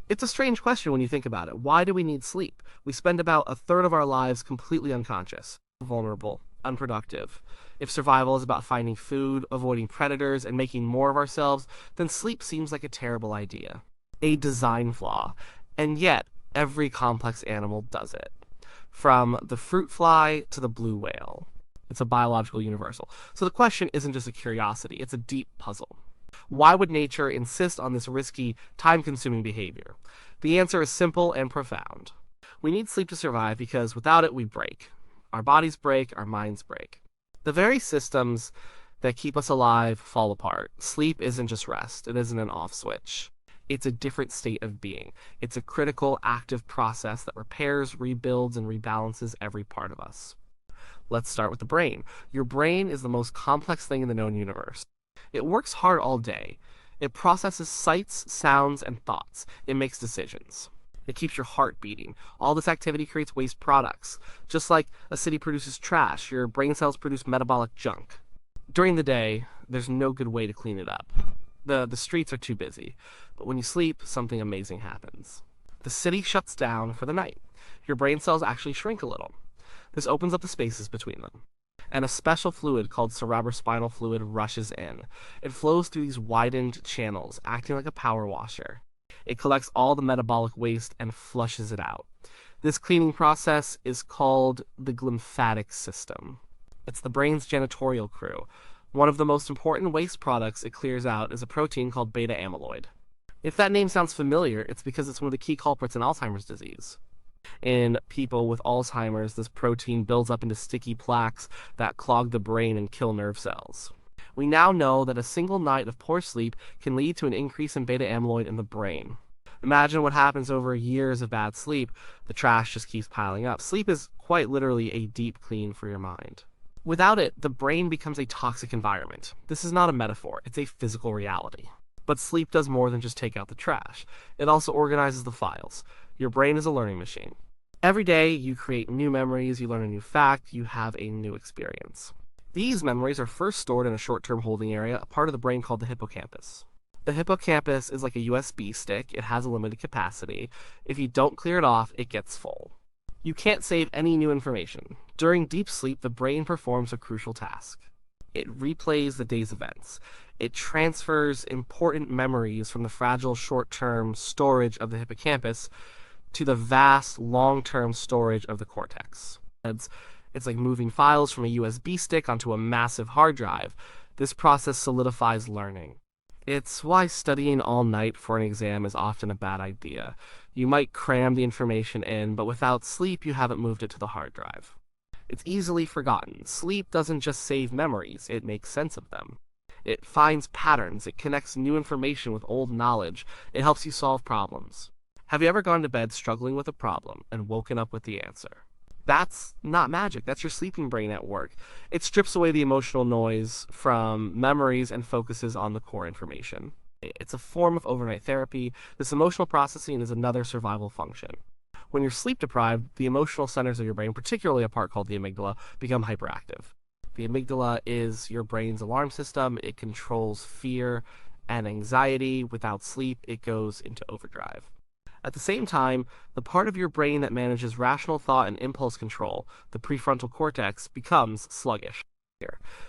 It's a strange question when you think about it. Why do we need sleep? We spend about a third of our lives completely unconscious, vulnerable, unproductive. If survival is about finding food, avoiding predators, and making more of ourselves, then sleep seems like a terrible idea. A design flaw. And yet, every complex animal does it. From the fruit fly to the blue whale. It's a biological universal. So the question isn't just a curiosity, it's a deep puzzle. Why would nature insist on this risky, time consuming behavior? The answer is simple and profound. We need sleep to survive because without it, we break. Our bodies break, our minds break. The very systems that keep us alive fall apart. Sleep isn't just rest, it isn't an off switch. It's a different state of being. It's a critical, active process that repairs, rebuilds, and rebalances every part of us. Let's start with the brain. Your brain is the most complex thing in the known universe. It works hard all day. It processes sights, sounds, and thoughts. It makes decisions. It keeps your heart beating. All this activity creates waste products. Just like a city produces trash, your brain cells produce metabolic junk. During the day, there's no good way to clean it up. The streets are too busy. But when you sleep, something amazing happens. The city shuts down for the night. Your brain cells actually shrink a little. This opens up the spaces between them. And a special fluid called cerebrospinal fluid rushes in. It flows through these widened channels, acting like a power washer. It collects all the metabolic waste and flushes it out. This cleaning process is called the glymphatic system. It's the brain's janitorial crew. One of the most important waste products it clears out is a protein called beta amyloid. If that name sounds familiar, it's because it's one of the key culprits in Alzheimer's disease. In people with Alzheimer's, this protein builds up into sticky plaques that clog the brain and kill nerve cells. We now know that a single night of poor sleep can lead to an increase in beta amyloid in the brain. Imagine what happens over years of bad sleep. The trash just keeps piling up. Sleep is quite literally a deep clean for your mind. Without it, the brain becomes a toxic environment. This is not a metaphor, it's a physical reality. But sleep does more than just take out the trash. It also organizes the files. Your brain is a learning machine. Every day, you create new memories, you learn a new fact, you have a new experience. These memories are first stored in a short-term holding area, a part of the brain called the hippocampus. The hippocampus is like a USB stick. It has a limited capacity. If you don't clear it off, it gets full. You can't save any new information. During deep sleep, the brain performs a crucial task. It replays the day's events. It transfers important memories from the fragile short-term storage of the hippocampus to the vast long-term storage of the cortex. It's like moving files from a USB stick onto a massive hard drive. This process solidifies learning. It's why studying all night for an exam is often a bad idea. You might cram the information in, but without sleep, you haven't moved it to the hard drive. It's easily forgotten. Sleep doesn't just save memories, it makes sense of them. It finds patterns, it connects new information with old knowledge, it helps you solve problems. Have you ever gone to bed struggling with a problem and woken up with the answer? That's not magic, that's your sleeping brain at work. It strips away the emotional noise from memories and focuses on the core information. It's a form of overnight therapy. This emotional processing is another survival function. When you're sleep deprived, the emotional centers of your brain, particularly a part called the amygdala, become hyperactive. The amygdala is your brain's alarm system. It controls fear and anxiety. Without sleep, it goes into overdrive. At the same time, the part of your brain that manages rational thought and impulse control, the prefrontal cortex, becomes sluggish.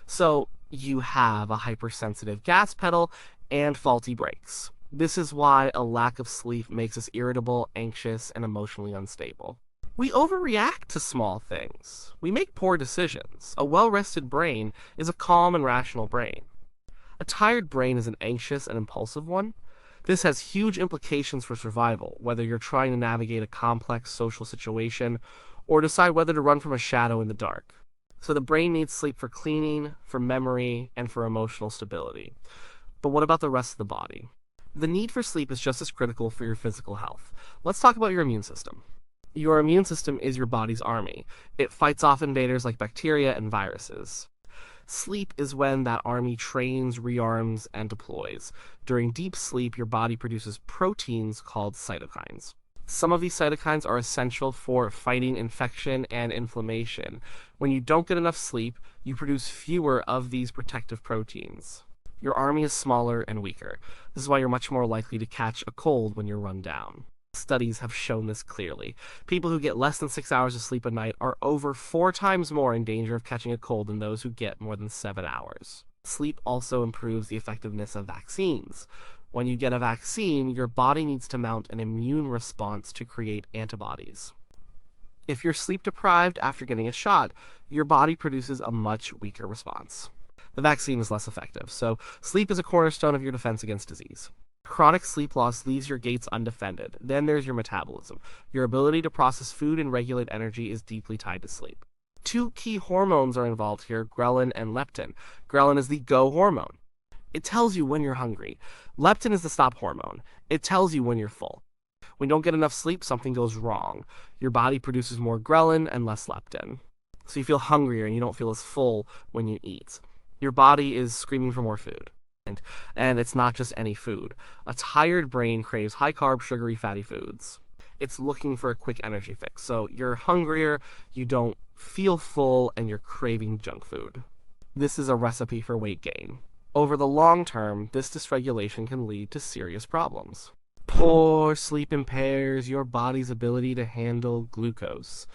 So you have a hypersensitive gas pedal and faulty brakes. This is why a lack of sleep makes us irritable, anxious, and emotionally unstable. We overreact to small things. We make poor decisions. A well-rested brain is a calm and rational brain. A tired brain is an anxious and impulsive one. This has huge implications for survival, whether you're trying to navigate a complex social situation or decide whether to run from a shadow in the dark. So the brain needs sleep for cleaning, for memory, and for emotional stability. But what about the rest of the body? The need for sleep is just as critical for your physical health. Let's talk about your immune system. Your immune system is your body's army. It fights off invaders like bacteria and viruses. Sleep is when that army trains, rearms, and deploys. During deep sleep, your body produces proteins called cytokines. Some of these cytokines are essential for fighting infection and inflammation. When you don't get enough sleep, you produce fewer of these protective proteins. Your army is smaller and weaker. This is why you're much more likely to catch a cold when you're run down. Studies have shown this clearly. People who get less than 6 hours of sleep a night are over 4 times more in danger of catching a cold than those who get more than 7 hours. Sleep also improves the effectiveness of vaccines. When you get a vaccine, your body needs to mount an immune response to create antibodies. If you're sleep deprived after getting a shot, your body produces a much weaker response. The vaccine is less effective, so sleep is a cornerstone of your defense against disease. Chronic sleep loss leaves your gates undefended. Then there's your metabolism. Your ability to process food and regulate energy is deeply tied to sleep. Two key hormones are involved here, ghrelin and leptin. Ghrelin is the go hormone. It tells you when you're hungry. Leptin is the stop hormone. It tells you when you're full. When you don't get enough sleep, something goes wrong. Your body produces more ghrelin and less leptin. So you feel hungrier and you don't feel as full when you eat. Your body is screaming for more food. And it's not just any food. A tired brain craves high-carb, sugary, fatty foods. It's looking for a quick energy fix. So you're hungrier, you don't feel full, and you're craving junk food. This is a recipe for weight gain. Over the long term, this dysregulation can lead to serious problems. Poor sleep impairs your body's ability to handle glucose.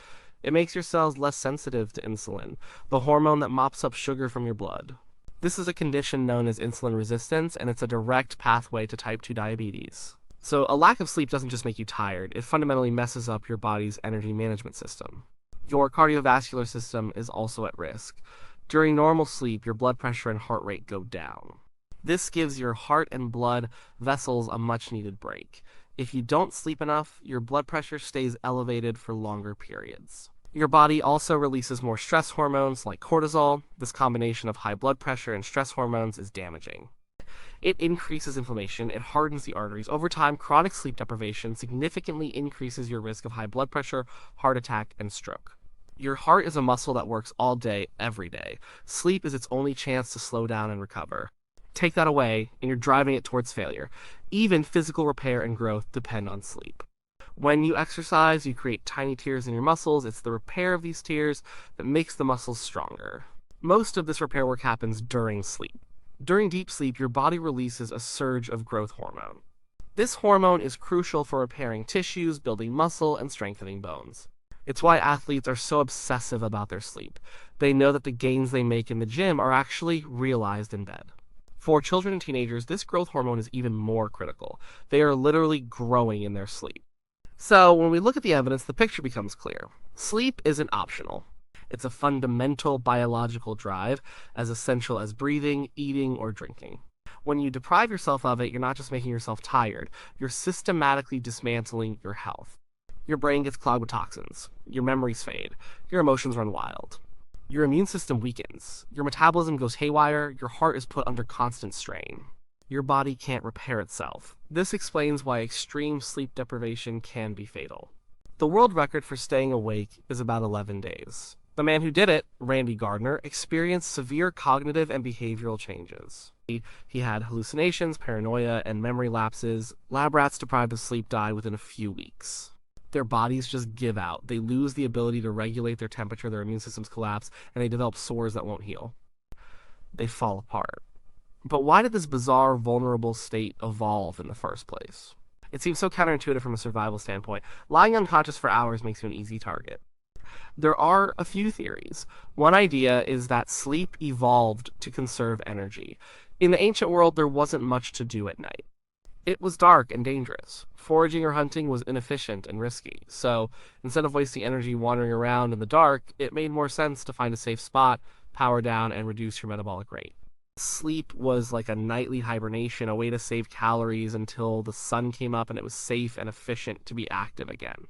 It makes your cells less sensitive to insulin, the hormone that mops up sugar from your blood. This is a condition known as insulin resistance, and it's a direct pathway to type 2 diabetes. So a lack of sleep doesn't just make you tired, it fundamentally messes up your body's energy management system. Your cardiovascular system is also at risk. During normal sleep, your blood pressure and heart rate go down. This gives your heart and blood vessels a much-needed break. If you don't sleep enough, your blood pressure stays elevated for longer periods. Your body also releases more stress hormones like cortisol. This combination of high blood pressure and stress hormones is damaging. It increases inflammation, it hardens the arteries. Over time, chronic sleep deprivation significantly increases your risk of high blood pressure, heart attack, and stroke. Your heart is a muscle that works all day, every day. Sleep is its only chance to slow down and recover. Take that away, and you're driving it towards failure. Even physical repair and growth depend on sleep. When you exercise, you create tiny tears in your muscles. It's the repair of these tears that makes the muscles stronger. Most of this repair work happens during sleep. During deep sleep, your body releases a surge of growth hormone. This hormone is crucial for repairing tissues, building muscle, and strengthening bones. It's why athletes are so obsessive about their sleep. They know that the gains they make in the gym are actually realized in bed. For children and teenagers, this growth hormone is even more critical. They are literally growing in their sleep. So when we look at the evidence, the picture becomes clear. Sleep isn't optional. It's a fundamental biological drive, as essential as breathing, eating, or drinking. When you deprive yourself of it, you're not just making yourself tired, you're systematically dismantling your health. Your brain gets clogged with toxins, your memories fade, your emotions run wild. Your immune system weakens, your metabolism goes haywire, your heart is put under constant strain. Your body can't repair itself. This explains why extreme sleep deprivation can be fatal. The world record for staying awake is about 11 days. The man who did it, Randy Gardner, experienced severe cognitive and behavioral changes. He had hallucinations, paranoia, and memory lapses. Lab rats deprived of sleep died within a few weeks. Their bodies just give out. They lose the ability to regulate their temperature, their immune systems collapse, and they develop sores that won't heal. They fall apart. But why did this bizarre, vulnerable state evolve in the first place? It seems so counterintuitive from a survival standpoint. Lying unconscious for hours makes you an easy target. There are a few theories. One idea is that sleep evolved to conserve energy. In the ancient world, there wasn't much to do at night. It was dark and dangerous. Foraging or hunting was inefficient and risky. So instead of wasting energy wandering around in the dark, it made more sense to find a safe spot, power down, and reduce your metabolic rate. Sleep was like a nightly hibernation, a way to save calories until the sun came up and it was safe and efficient to be active again.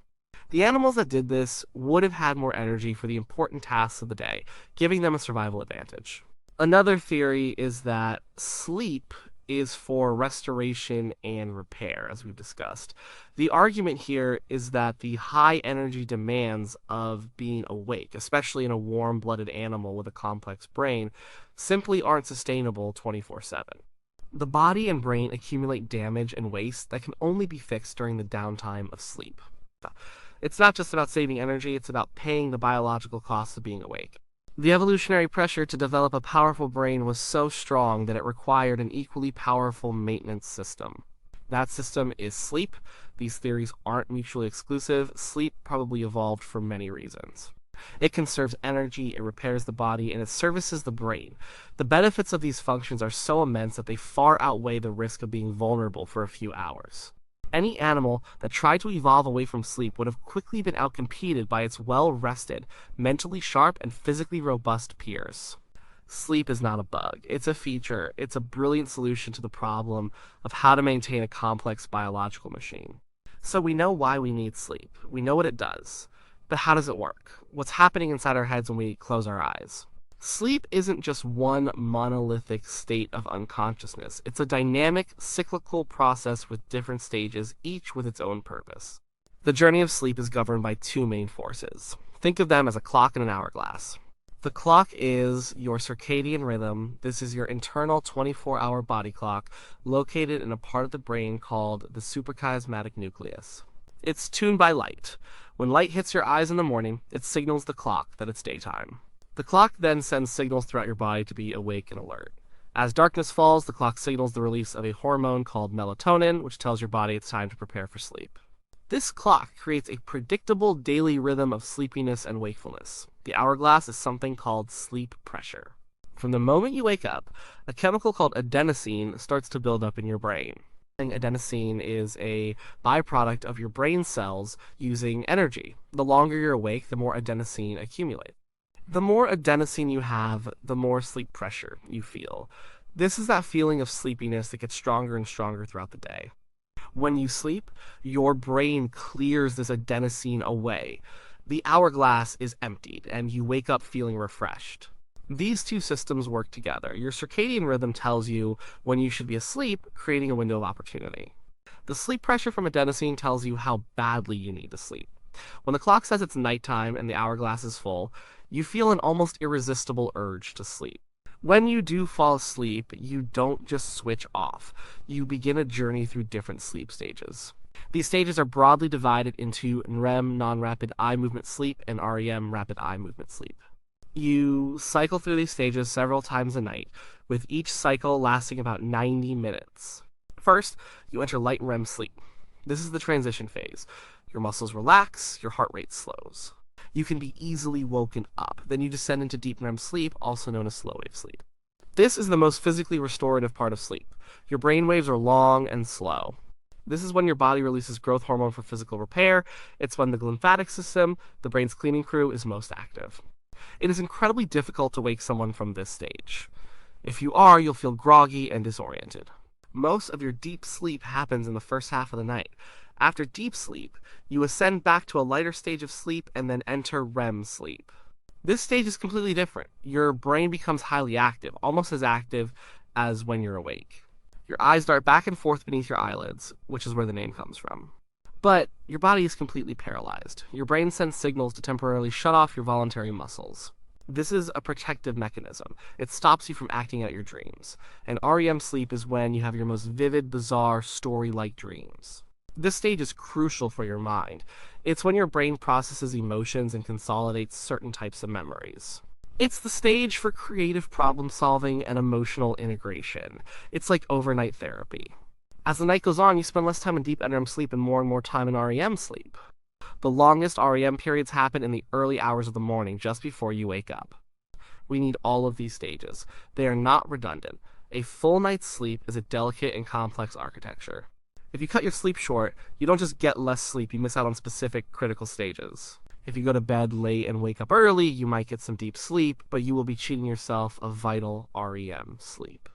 The animals that did this would have had more energy for the important tasks of the day, giving them a survival advantage. Another theory is that sleep is for restoration and repair, as we've discussed. The argument here is that the high energy demands of being awake, especially in a warm-blooded animal with a complex brain, simply aren't sustainable 24/7. The body and brain accumulate damage and waste that can only be fixed during the downtime of sleep. It's not just about saving energy, it's about paying the biological costs of being awake. The evolutionary pressure to develop a powerful brain was so strong that it required an equally powerful maintenance system. That system is sleep. These theories aren't mutually exclusive. Sleep probably evolved for many reasons. It conserves energy, it repairs the body, and it services the brain. The benefits of these functions are so immense that they far outweigh the risk of being vulnerable for a few hours. Any animal that tried to evolve away from sleep would have quickly been outcompeted by its well-rested, mentally sharp, and physically robust peers. Sleep is not a bug, it's a feature. It's a brilliant solution to the problem of how to maintain a complex biological machine. So we know why we need sleep. We know what it does. But how does it work? What's happening inside our heads when we close our eyes? Sleep isn't just one monolithic state of unconsciousness. It's a dynamic, cyclical process with different stages, each with its own purpose. The journey of sleep is governed by two main forces. Think of them as a clock and an hourglass. The clock is your circadian rhythm. This is your internal 24-hour body clock located in a part of the brain called the suprachiasmatic nucleus. It's tuned by light. When light hits your eyes in the morning, it signals the clock that it's daytime. The clock then sends signals throughout your body to be awake and alert. As darkness falls, the clock signals the release of a hormone called melatonin, which tells your body it's time to prepare for sleep. This clock creates a predictable daily rhythm of sleepiness and wakefulness. The hourglass is something called sleep pressure. From the moment you wake up, a chemical called adenosine starts to build up in your brain. Adenosine is a byproduct of your brain cells using energy. The longer you're awake, the more adenosine accumulates. The more adenosine you have, the more sleep pressure you feel. This is that feeling of sleepiness that gets stronger and stronger throughout the day. When you sleep, your brain clears this adenosine away. The hourglass is emptied, and you wake up feeling refreshed. These two systems work together. Your circadian rhythm tells you when you should be asleep, creating a window of opportunity. The sleep pressure from adenosine tells you how badly you need to sleep. When the clock says it's nighttime and the hourglass is full, you feel an almost irresistible urge to sleep. When you do fall asleep, you don't just switch off. You begin a journey through different sleep stages. These stages are broadly divided into REM, non-rapid eye movement sleep, and REM, rapid eye movement sleep. You cycle through these stages several times a night, with each cycle lasting about 90 minutes. First, you enter light REM sleep. This is the transition phase. Your muscles relax, your heart rate slows. You can be easily woken up. Then you descend into deep REM sleep, also known as slow wave sleep. This is the most physically restorative part of sleep. Your brain waves are long and slow. This is when your body releases growth hormone for physical repair. It's when the lymphatic system, the brain's cleaning crew, is most active. It is incredibly difficult to wake someone from this stage. If you are, you'll feel groggy and disoriented. Most of your deep sleep happens in the first half of the night. After deep sleep, you ascend back to a lighter stage of sleep and then enter REM sleep. This stage is completely different. Your brain becomes highly active, almost as active as when you're awake. Your eyes dart back and forth beneath your eyelids, which is where the name comes from. But your body is completely paralyzed. Your brain sends signals to temporarily shut off your voluntary muscles. This is a protective mechanism. It stops you from acting out your dreams. And REM sleep is when you have your most vivid, bizarre, story-like dreams. This stage is crucial for your mind. It's when your brain processes emotions and consolidates certain types of memories. It's the stage for creative problem solving and emotional integration. It's like overnight therapy. As the night goes on, you spend less time in deep NREM sleep and more time in REM sleep. The longest REM periods happen in the early hours of the morning, just before you wake up. We need all of these stages. They are not redundant. A full night's sleep is a delicate and complex architecture. If you cut your sleep short, you don't just get less sleep, you miss out on specific critical stages. If you go to bed late and wake up early, you might get some deep sleep, but you will be cheating yourself of vital REM sleep.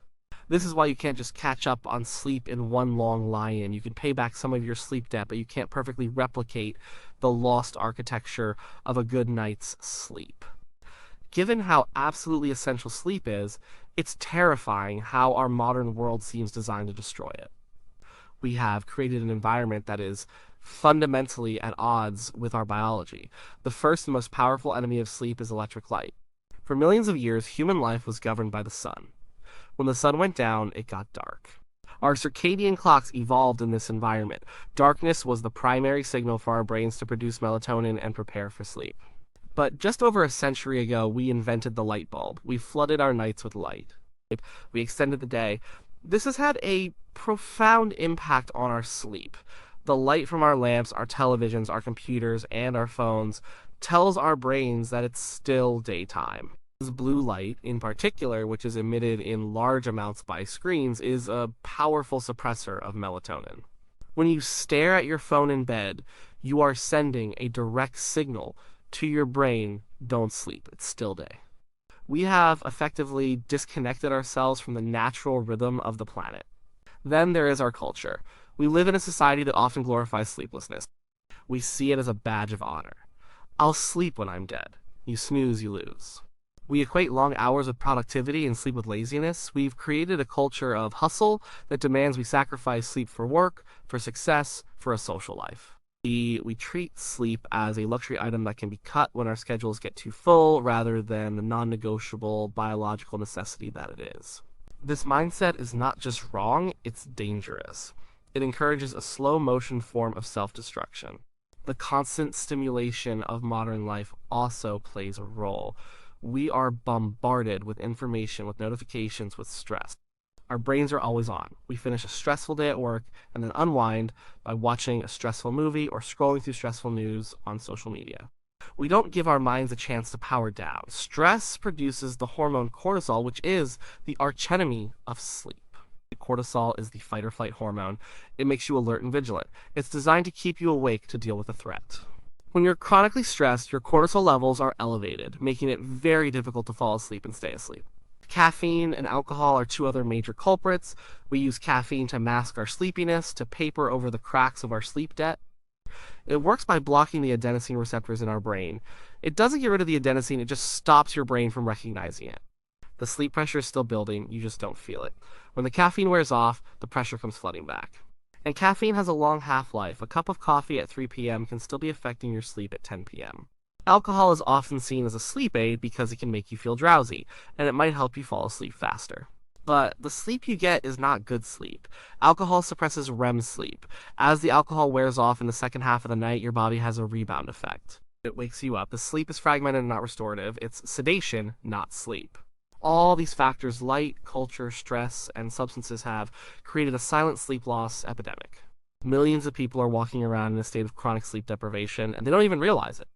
This is why you can't just catch up on sleep in one long lie-in. You can pay back some of your sleep debt, but you can't perfectly replicate the lost architecture of a good night's sleep. Given how absolutely essential sleep is, it's terrifying how our modern world seems designed to destroy it. We have created an environment that is fundamentally at odds with our biology. The first and most powerful enemy of sleep is electric light. For millions of years, human life was governed by the sun. When the sun went down, it got dark. Our circadian clocks evolved in this environment. Darkness was the primary signal for our brains to produce melatonin and prepare for sleep. But just over a century ago, we invented the light bulb. We flooded our nights with light. We extended the day. This has had a profound impact on our sleep. The light from our lamps, our televisions, our computers, and our phones tells our brains that it's still daytime. This blue light, in particular, which is emitted in large amounts by screens, is a powerful suppressor of melatonin. When you stare at your phone in bed, you are sending a direct signal to your brain, don't sleep, it's still day. We have effectively disconnected ourselves from the natural rhythm of the planet. Then there is our culture. We live in a society that often glorifies sleeplessness. We see it as a badge of honor. I'll sleep when I'm dead. You snooze, you lose. We equate long hours with productivity and sleep with laziness. We've created a culture of hustle that demands we sacrifice sleep for work, for success, for a social life. We treat sleep as a luxury item that can be cut when our schedules get too full, rather than the non-negotiable biological necessity that it is. This mindset is not just wrong, it's dangerous. It encourages a slow-motion form of self-destruction. The constant stimulation of modern life also plays a role. We are bombarded with information, with notifications, with stress. Our brains are always on. We finish a stressful day at work and then unwind by watching a stressful movie or scrolling through stressful news on social media. We don't give our minds a chance to power down. Stress produces the hormone cortisol, which is the archenemy of sleep. Cortisol is the fight or flight hormone. It makes you alert and vigilant. It's designed to keep you awake to deal with a threat. When you're chronically stressed, your cortisol levels are elevated, making it very difficult to fall asleep and stay asleep. Caffeine and alcohol are two other major culprits. We use caffeine to mask our sleepiness, to paper over the cracks of our sleep debt. It works by blocking the adenosine receptors in our brain. It doesn't get rid of the adenosine, it just stops your brain from recognizing it. The sleep pressure is still building, you just don't feel it. When the caffeine wears off, the pressure comes flooding back. And caffeine has a long half-life. A cup of coffee at 3 p.m. can still be affecting your sleep at 10 p.m. Alcohol is often seen as a sleep aid because it can make you feel drowsy, and it might help you fall asleep faster. But the sleep you get is not good sleep. Alcohol suppresses REM sleep. As the alcohol wears off in the second half of the night, your body has a rebound effect. It wakes you up. The sleep is fragmented and not restorative. It's sedation, not sleep. All these factors, light, culture, stress, and substances, have created a silent sleep loss epidemic. Millions of people are walking around in a state of chronic sleep deprivation, and they don't even realize it.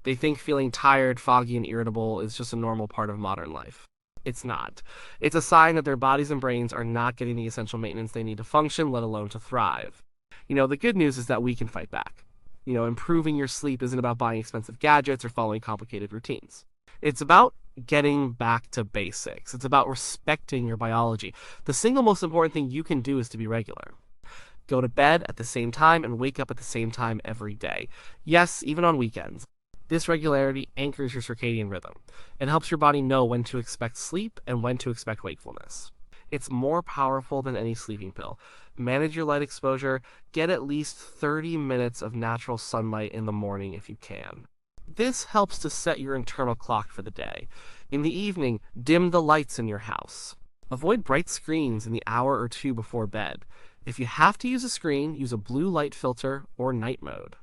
They think feeling tired, foggy, and irritable is just a normal part of modern life. It's not. It's a sign that their bodies and brains are not getting the essential maintenance they need to function, let alone to thrive. The good news is that we can fight back. Improving your sleep isn't about buying expensive gadgets or following complicated routines. It's about getting back to basics. It's about respecting your biology. The single most important thing you can do is to be regular. Go to bed at the same time and wake up at the same time every day. Yes, even on weekends. This regularity anchors your circadian rhythm. It helps your body know when to expect sleep and when to expect wakefulness. It's more powerful than any sleeping pill. Manage your light exposure. Get at least 30 minutes of natural sunlight in the morning if you can. This helps to set your internal clock for the day. In the evening, dim the lights in your house. Avoid bright screens in the hour or two before bed. If you have to use a screen, use a blue light filter or night mode.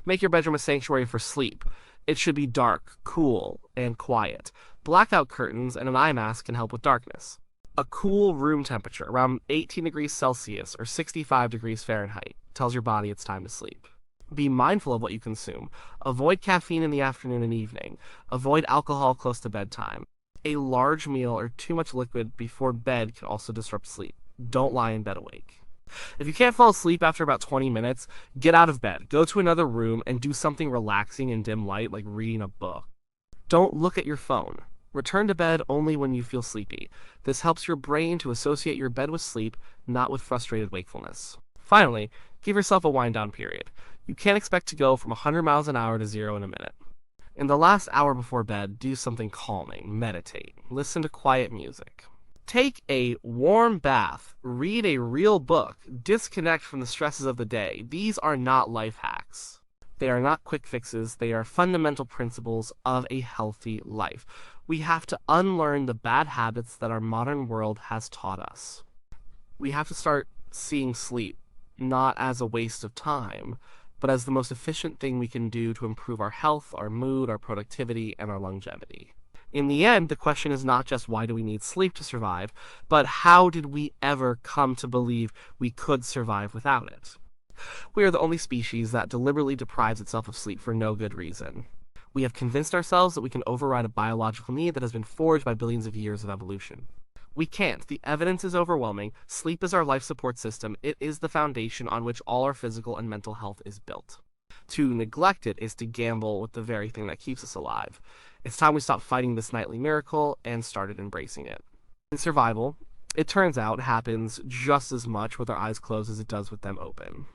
Make your bedroom a sanctuary for sleep. It should be dark, cool, and quiet. Blackout curtains and an eye mask can help with darkness. A cool room temperature, around 18 degrees Celsius or 65 degrees Fahrenheit, tells your body it's time to sleep. Be mindful of what you consume. Avoid caffeine in the afternoon and evening. Avoid alcohol close to bedtime. A large meal or too much liquid before bed can also disrupt sleep. Don't lie in bed awake. If you can't fall asleep after about 20 minutes, get out of bed, go to another room, and do something relaxing in dim light like reading a book. Don't look at your phone. Return to bed only when you feel sleepy. This helps your brain to associate your bed with sleep, not with frustrated wakefulness. Finally, give yourself a wind-down period. You can't expect to go from 100 miles an hour to 0 in a minute. In the last hour before bed, do something calming, meditate, listen to quiet music. Take a warm bath, read a real book, disconnect from the stresses of the day. These are not life hacks. They are not quick fixes. They are fundamental principles of a healthy life. We have to unlearn the bad habits that our modern world has taught us. We have to start seeing sleep not as a waste of time, but as the most efficient thing we can do to improve our health, our mood, our productivity, and our longevity. In the end, the question is not just why do we need sleep to survive, but how did we ever come to believe we could survive without it? We are the only species that deliberately deprives itself of sleep for no good reason. We have convinced ourselves that we can override a biological need that has been forged by billions of years of evolution. We can't. The evidence is overwhelming. Sleep is our life support system. It is the foundation on which all our physical and mental health is built. To neglect it is to gamble with the very thing that keeps us alive. It's time we stopped fighting this nightly miracle and started embracing it. In survival, it turns out, happens just as much with our eyes closed as it does with them open.